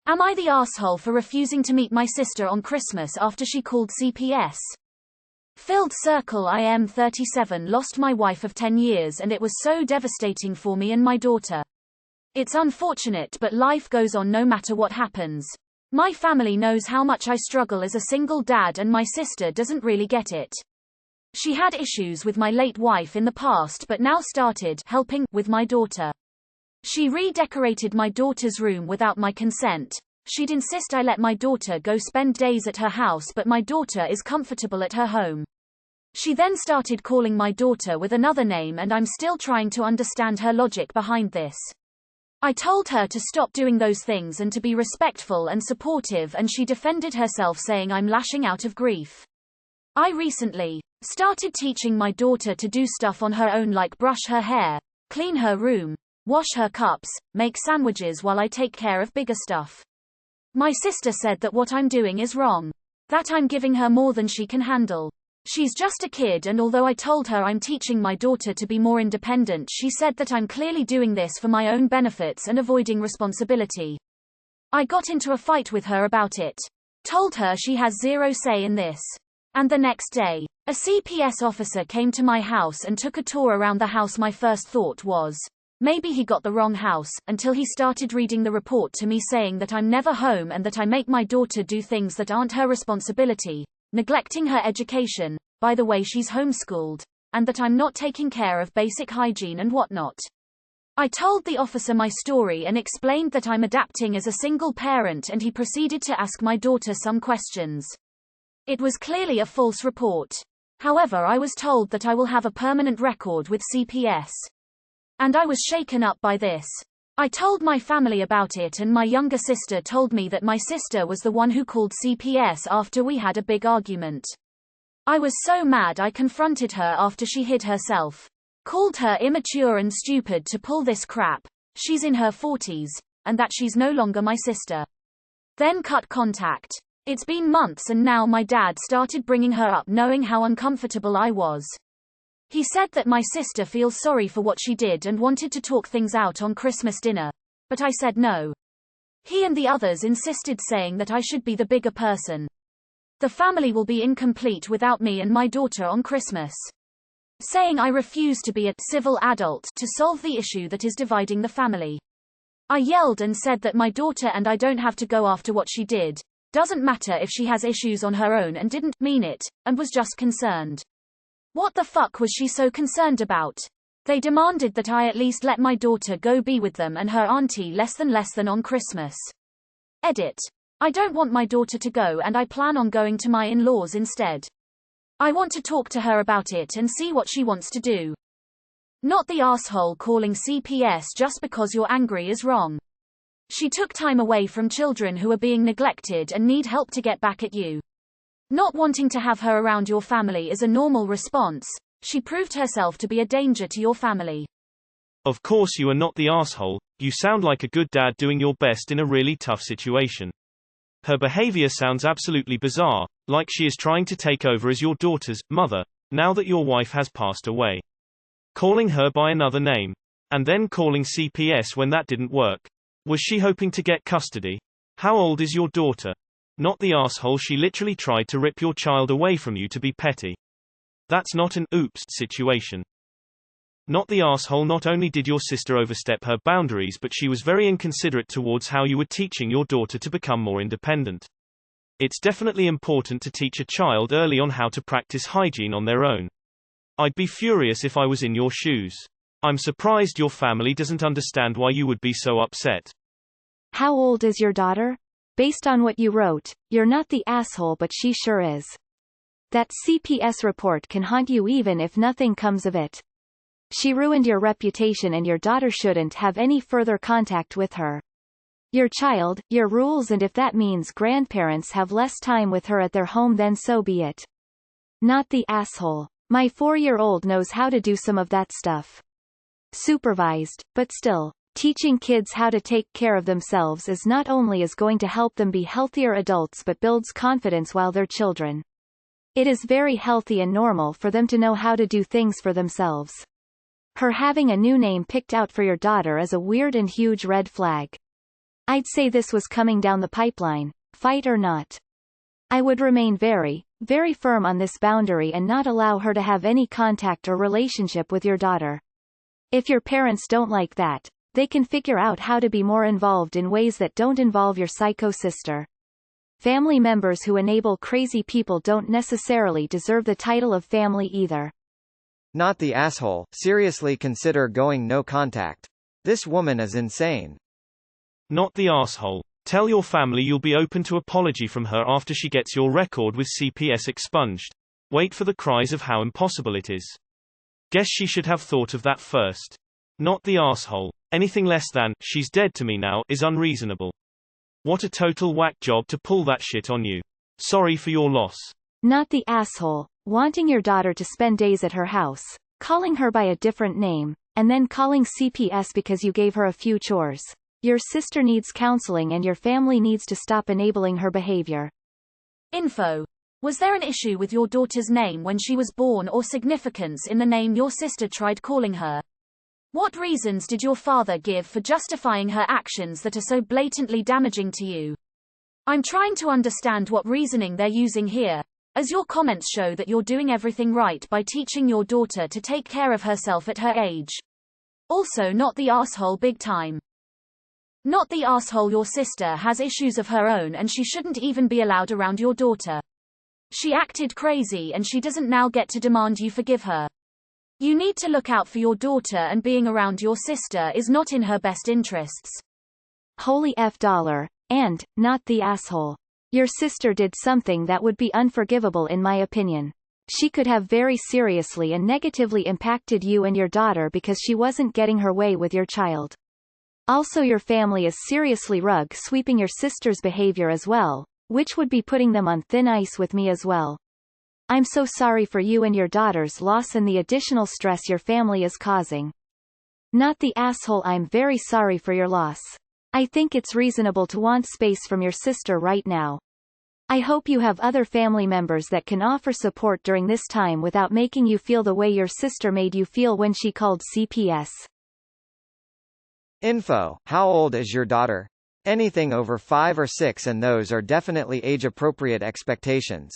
Am I the asshole for refusing to meet my sister on Christmas after she called CPS? Filled circle. I am 37, lost my wife of 10 years and it was so devastating for me and my daughter. It's unfortunate but life goes on no matter what happens. My family knows how much I struggle as a single dad and my sister doesn't really get it. She had issues with my late wife in the past but now started helping with my daughter. She redecorated my daughter's room without my consent. She'd insist I let my daughter go spend days at her house but my daughter is comfortable at her home. She then started calling my daughter with another name and I'm still trying to understand her logic behind this. I told her to stop doing those things and to be respectful and supportive and she defended herself saying I'm lashing out of grief. I recently started teaching my daughter to do stuff on her own like brush her hair, clean her room, wash her cups, make sandwiches while I take care of bigger stuff. My sister said that what I'm doing is wrong. That I'm giving her more than she can handle. She's just a kid and although I told her I'm teaching my daughter to be more independent, she said that I'm clearly doing this for my own benefits and avoiding responsibility. I got into a fight with her about it. Told her she has zero say in this. And the next day, a CPS officer came to my house and took a tour around the house. My first thought was, maybe he got the wrong house, until he started reading the report to me saying that I'm never home and that I make my daughter do things that aren't her responsibility, neglecting her education, by the way she's homeschooled, and that I'm not taking care of basic hygiene and whatnot. I told the officer my story and explained that I'm adapting as a single parent and he proceeded to ask my daughter some questions. It was clearly a false report. However, I was told that I will have a permanent record with CPS. And I was shaken up by this. I told my family about it and my younger sister told me that my sister was the one who called CPS after we had a big argument. I was so mad I confronted her after she hid herself. Called her immature and stupid to pull this crap, she's in her 40s, and that she's no longer my sister. Then cut contact. It's been months and now my dad started bringing her up knowing how uncomfortable I was. He said that my sister feels sorry for what she did and wanted to talk things out on Christmas dinner. But I said no. He and the others insisted saying that I should be the bigger person. The family will be incomplete without me and my daughter on Christmas. Saying I refuse to be a civil adult to solve the issue that is dividing the family. I yelled and said that my daughter and I don't have to go after what she did. Doesn't matter if she has issues on her own and didn't mean it, and was just concerned. What the fuck was she so concerned about? They demanded that I at least let my daughter go be with them and her auntie less than on Christmas. Edit. I don't want my daughter to go and I plan on going to my in-laws instead. I want to talk to her about it and see what she wants to do. Not the asshole calling CPS just because you're angry is wrong. She took time away from children who are being neglected and need help to get back at you. Not wanting to have her around your family is a normal response. She proved herself to be a danger to your family. Of course you are not the asshole, you sound like a good dad doing your best in a really tough situation. Her behavior sounds absolutely bizarre, like she is trying to take over as your daughter's mother, now that your wife has passed away. Calling her by another name. And then calling CPS when that didn't work. Was she hoping to get custody? How old is your daughter? Not the asshole, she literally tried to rip your child away from you to be petty. That's not an oops situation. Not the asshole, not only did your sister overstep her boundaries but she was very inconsiderate towards how you were teaching your daughter to become more independent. It's definitely important to teach a child early on how to practice hygiene on their own. I'd be furious if I was in your shoes. I'm surprised your family doesn't understand why you would be so upset. How old is your daughter? Based on what you wrote, you're not the asshole but she sure is. That CPS report can haunt you even if nothing comes of it. She ruined your reputation and your daughter shouldn't have any further contact with her. Your child, your rules, and if that means grandparents have less time with her at their home then so be it. Not the asshole. My 4-year-old knows how to do some of that stuff. Supervised, but still. Teaching kids how to take care of themselves is not only is going to help them be healthier adults but builds confidence while they're children. It is very healthy and normal for them to know how to do things for themselves. Her having a new name picked out for your daughter is a weird and huge red flag. I'd say this was coming down the pipeline, fight or not. I would remain very, very firm on this boundary and not allow her to have any contact or relationship with your daughter. If your parents don't like that, they can figure out how to be more involved in ways that don't involve your psycho sister. Family members who enable crazy people don't necessarily deserve the title of family either. Not the asshole. Seriously consider going no contact. This woman is insane. Not the asshole. Tell your family you'll be open to apology from her after she gets your record with CPS expunged. Wait for the cries of how impossible it is. Guess she should have thought of that first. Not the asshole. Anything less than, she's dead to me now, is unreasonable. What a total whack job to pull that shit on you. Sorry for your loss. Not the asshole. Wanting your daughter to spend days at her house, calling her by a different name, and then calling CPS because you gave her a few chores. Your sister needs counseling and your family needs to stop enabling her behavior. Info. Was there an issue with your daughter's name when she was born or significance in the name your sister tried calling her? What reasons did your father give for justifying her actions that are so blatantly damaging to you? I'm trying to understand what reasoning they're using here, as your comments show that you're doing everything right by teaching your daughter to take care of herself at her age. Also, not the asshole big time. Not the asshole. Your sister has issues of her own and she shouldn't even be allowed around your daughter. She acted crazy and she doesn't now get to demand you forgive her. You need to look out for your daughter, and being around your sister is not in her best interests. Holy F dollar. And, not the asshole. Your sister did something that would be unforgivable in my opinion. She could have very seriously and negatively impacted you and your daughter because she wasn't getting her way with your child. Also, your family is seriously rug sweeping your sister's behavior as well, which would be putting them on thin ice with me as well. I'm so sorry for you and your daughter's loss and the additional stress your family is causing. Not the asshole. I'm very sorry for your loss. I think it's reasonable to want space from your sister right now. I hope you have other family members that can offer support during this time without making you feel the way your sister made you feel when she called CPS. Info. How old is your daughter? Anything over 5 or 6, and those are definitely age-appropriate expectations.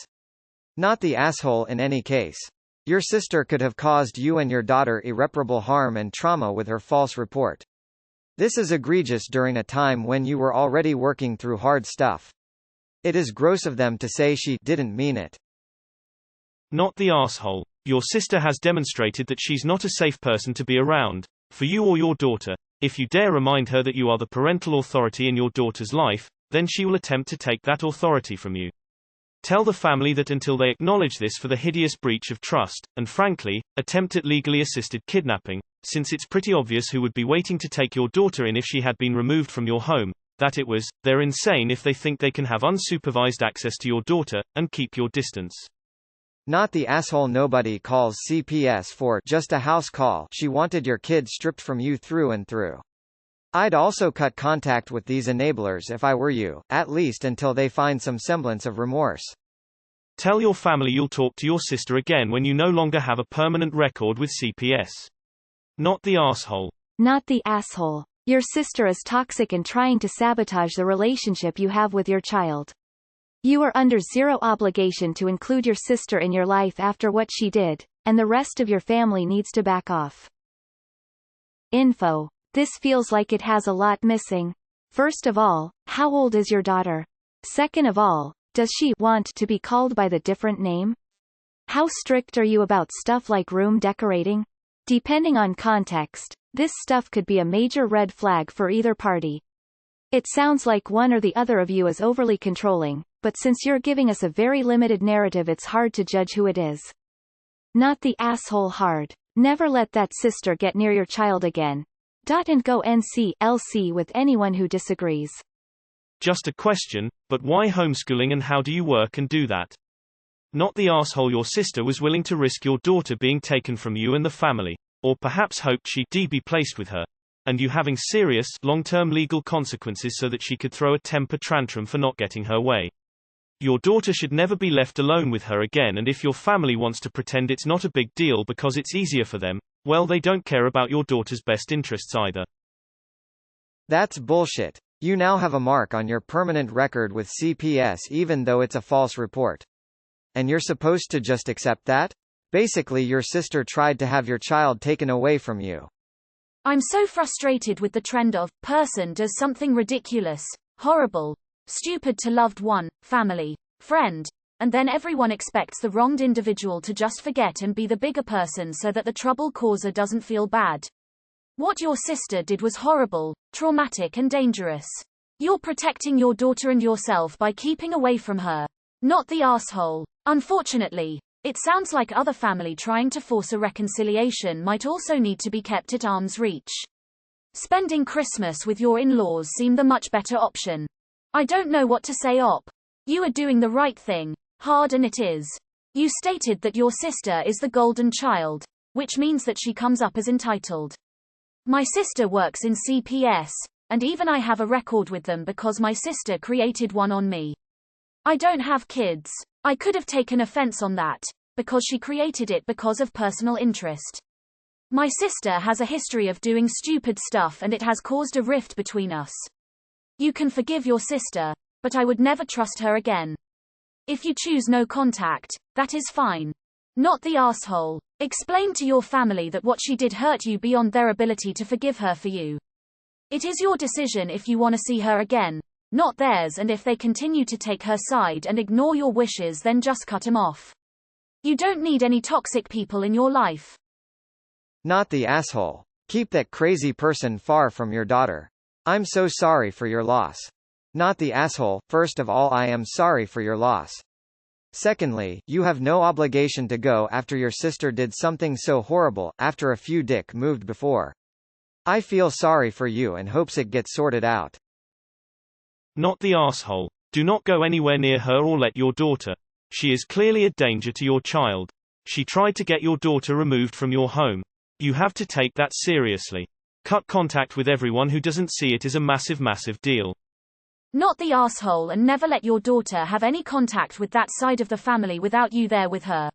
Not the asshole in any case. Your sister could have caused you and your daughter irreparable harm and trauma with her false report. This is egregious during a time when you were already working through hard stuff. It is gross of them to say she didn't mean it. Not the asshole. Your sister has demonstrated that she's not a safe person to be around, for you or your daughter. If you dare remind her that you are the parental authority in your daughter's life, then she will attempt to take that authority from you. Tell the family that until they acknowledge this for the hideous breach of trust, and frankly, attempt at legally assisted kidnapping, since it's pretty obvious who would be waiting to take your daughter in if she had been removed from your home, that it was, they're insane if they think they can have unsupervised access to your daughter, and keep your distance. Not the asshole. Nobody calls CPS for just a house call. She wanted your kid stripped from you through and through. I'd also cut contact with these enablers if I were you, at least until they find some semblance of remorse. Tell your family you'll talk to your sister again when you no longer have a permanent record with CPS. Not the asshole. Not the asshole. Your sister is toxic and trying to sabotage the relationship you have with your child. You are under zero obligation to include your sister in your life after what she did, and the rest of your family needs to back off. Info. This feels like it has a lot missing. First of all, how old is your daughter? Second of all, does she want to be called by the different name? How strict are you about stuff like room decorating? Depending on context, this stuff could be a major red flag for either party. It sounds like one or the other of you is overly controlling, but since you're giving us a very limited narrative, it's hard to judge who it is. Not the asshole. Hard. Never let that sister get near your child again. And go NC/LC with anyone who disagrees. Just a question, but why homeschooling and how do you work and do that? Not the asshole. Your sister was willing to risk your daughter being taken from you and the family, or perhaps hoped she'd be placed with her, and you having serious, long-term legal consequences so that she could throw a temper tantrum for not getting her way. Your daughter should never be left alone with her again, and if your family wants to pretend it's not a big deal because it's easier for them, well, they don't care about your daughter's best interests either. That's bullshit. You now have a mark on your permanent record with CPS even though it's a false report. And you're supposed to just accept that? Basically your sister tried to have your child taken away from you. I'm so frustrated with the trend of, person does something ridiculous, horrible, stupid to loved one, family, friend, and then everyone expects the wronged individual to just forget and be the bigger person so that the trouble causer doesn't feel bad. What your sister did was horrible, traumatic and dangerous. You're protecting your daughter and yourself by keeping away from her. Not the asshole. Unfortunately, it sounds like other family trying to force a reconciliation might also need to be kept at arm's reach. Spending Christmas with your in-laws seem the much better option. I don't know what to say, Op. You are doing the right thing, hard and it is. You stated that your sister is the golden child, which means that she comes up as entitled. My sister works in CPS, and even I have a record with them because my sister created one on me. I don't have kids. I could have taken offense on that, because she created it because of personal interest. My sister has a history of doing stupid stuff and it has caused a rift between us. You can forgive your sister, but I would never trust her again. If you choose no contact, that is fine. Not the asshole. Explain to your family that what she did hurt you beyond their ability to forgive her for you. It is your decision if you want to see her again, not theirs, and if they continue to take her side and ignore your wishes, then just cut them off. You don't need any toxic people in your life. Not the asshole. Keep that crazy person far from your daughter. I'm so sorry for your loss. Not the asshole. First of all, I am sorry for your loss. Secondly, you have no obligation to go after your sister did something so horrible, after a few dick moved before. I feel sorry for you and hopes it gets sorted out. Not the asshole. Do not go anywhere near her or let your daughter. She is clearly a danger to your child. She tried to get your daughter removed from your home. You have to take that seriously. Cut contact with everyone who doesn't see it as a massive deal. Not the asshole, and never let your daughter have any contact with that side of the family without you there with her.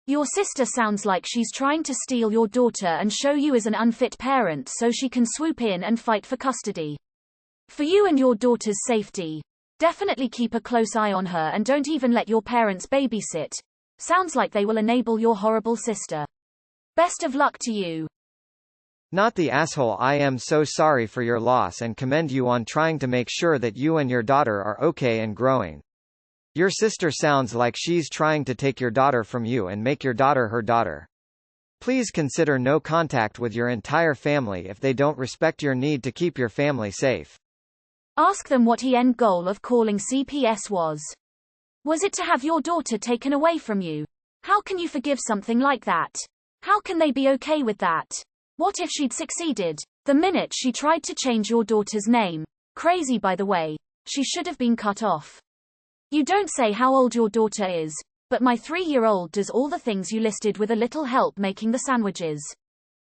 Your sister sounds like she's trying to steal your daughter and show you as an unfit parent so she can swoop in and fight for custody. For you and your daughter's safety, definitely keep a close eye on her and don't even let your parents babysit. Sounds like they will enable your horrible sister. Best of luck to you. Not the asshole. I am so sorry for your loss and commend you on trying to make sure that you and your daughter are okay and growing. Your sister sounds like she's trying to take your daughter from you and make your daughter her daughter. Please consider no contact with your entire family if they don't respect your need to keep your family safe. Ask them what the end goal of calling CPS was. Was it to have your daughter taken away from you? How can you forgive something like that? How can they be okay with that? What if she'd succeeded? The minute she tried to change your daughter's name. Crazy, by the way. She should have been cut off. You don't say how old your daughter is, but my 3-year-old does all the things you listed with a little help making the sandwiches.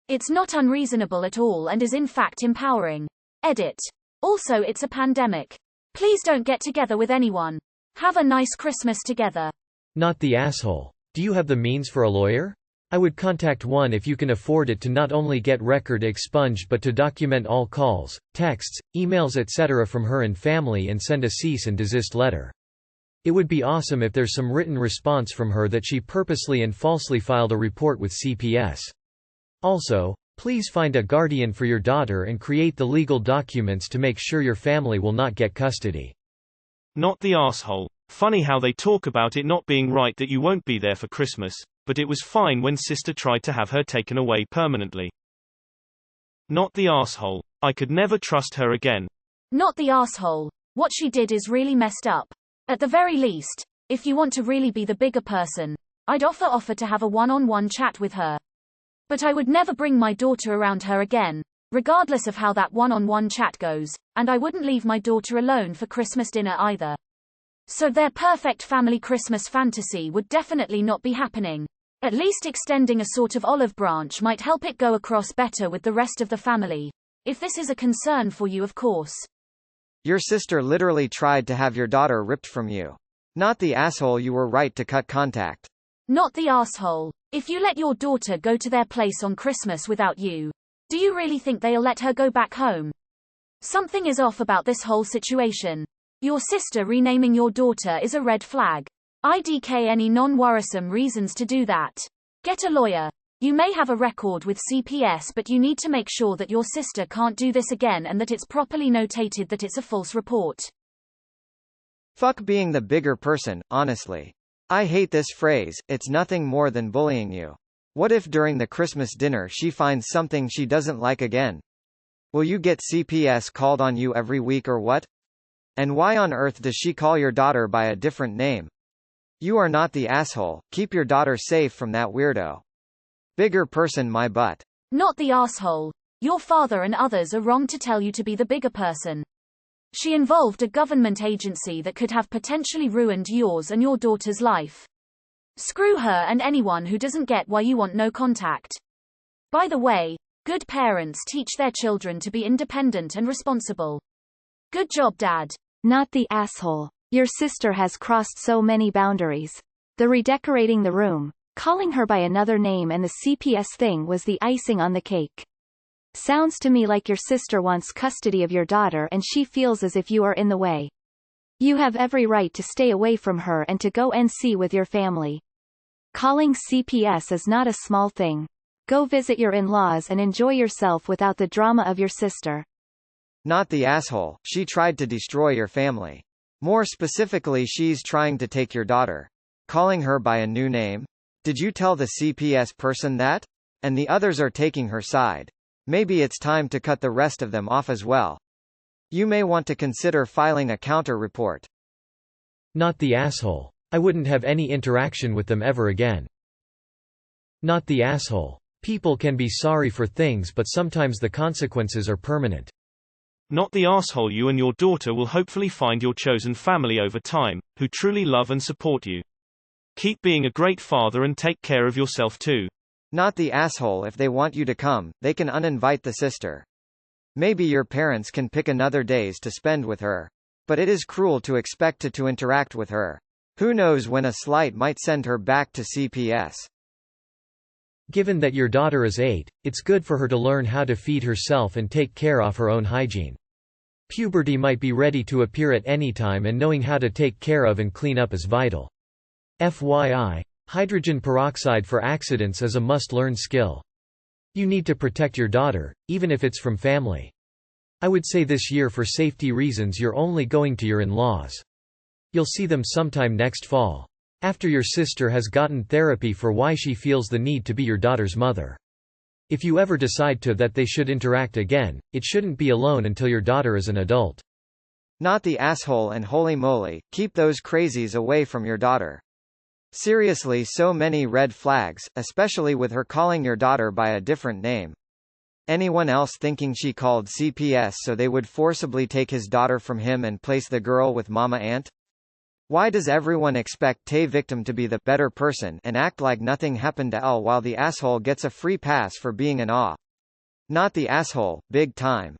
It's not unreasonable at all and is in fact empowering. Edit. Also, it's a pandemic. Please don't get together with anyone. Have a nice Christmas together. Not the asshole. Do you have the means for a lawyer? I would contact one if you can afford it, to not only get record expunged but to document all calls, texts, emails etc. from her and family and send a cease and desist letter. It would be awesome if there's some written response from her that she purposely and falsely filed a report with CPS. Also, please find a guardian for your daughter and create the legal documents to make sure your family will not get custody. Not the asshole. Funny how they talk about it not being right that you won't be there for Christmas, but it was fine when sister tried to have her taken away permanently. Not the asshole. I could never trust her again. Not the asshole. What she did is really messed up. At the very least, if you want to really be the bigger person, I'd offer to have a one-on-one chat with her. But I would never bring my daughter around her again, regardless of how that one-on-one chat goes, and I wouldn't leave my daughter alone for Christmas dinner either. So their perfect family Christmas fantasy would definitely not be happening. At least extending a sort of olive branch might help it go across better with the rest of the family. If this is a concern for you, of course. Your sister literally tried to have your daughter ripped from you. Not the asshole. You were right to cut contact. Not the asshole. If you let your daughter go to their place on Christmas without you, do you really think they'll let her go back home? Something is off about this whole situation. Your sister renaming your daughter is a red flag. IDK any non-worrisome reasons to do that. Get a lawyer. You may have a record with CPS, but you need to make sure that your sister can't do this again and that it's properly notated that it's a false report. Fuck being the bigger person, honestly. I hate this phrase, it's nothing more than bullying you. What if during the Christmas dinner she finds something she doesn't like again? Will you get CPS called on you every week or what? And why on earth does she call your daughter by a different name? You are not the asshole, keep your daughter safe from that weirdo. Bigger person my butt. Not the asshole. Your father and others are wrong to tell you to be the bigger person. She involved a government agency that could have potentially ruined yours and your daughter's life. Screw her and anyone who doesn't get why you want no contact. By the way, good parents teach their children to be independent and responsible. Good job, Dad. Not the asshole. Your sister has crossed so many boundaries. The redecorating the room, calling her by another name, and the CPS thing was the icing on the cake. Sounds to me like your sister wants custody of your daughter and she feels as if you are in the way. You have every right to stay away from her and to go NC with your family. Calling CPS is not a small thing. Go visit your in-laws and enjoy yourself without the drama of your sister. Not the asshole, she tried to destroy your family. More specifically, she's trying to take your daughter. Calling her by a new name? Did you tell the CPS person that? And the others are taking her side. Maybe it's time to cut the rest of them off as well. You may want to consider filing a counter report. Not the asshole. I wouldn't have any interaction with them ever again. Not the asshole. People can be sorry for things, but sometimes the consequences are permanent. Not the asshole. You and your daughter will hopefully find your chosen family over time, who truly love and support you. Keep being a great father and take care of yourself too. Not the asshole. If they want you to come, they can uninvite the sister. Maybe your parents can pick another days to spend with her. But it is cruel to expect to interact with her. Who knows when a slight might send her back to CPS. Given that your daughter is 8, it's good for her to learn how to feed herself and take care of her own hygiene. Puberty might be ready to appear at any time, and knowing how to take care of and clean up is vital. FYI, hydrogen peroxide for accidents is a must-learn skill. You need to protect your daughter, even if it's from family. I would say this year, for safety reasons, you're only going to your in-laws. You'll see them sometime next fall, after your sister has gotten therapy for why she feels the need to be your daughter's mother. If you ever decide that they should interact again, it shouldn't be alone until your daughter is an adult. Not the asshole, and holy moly, keep those crazies away from your daughter. Seriously, so many red flags, especially with her calling your daughter by a different name. Anyone else thinking she called CPS so they would forcibly take his daughter from him and place the girl with Mama Aunt? Why does everyone expect the victim to be the better person and act like nothing happened to Elle while the asshole gets a free pass for being an aw? Not the asshole, big time.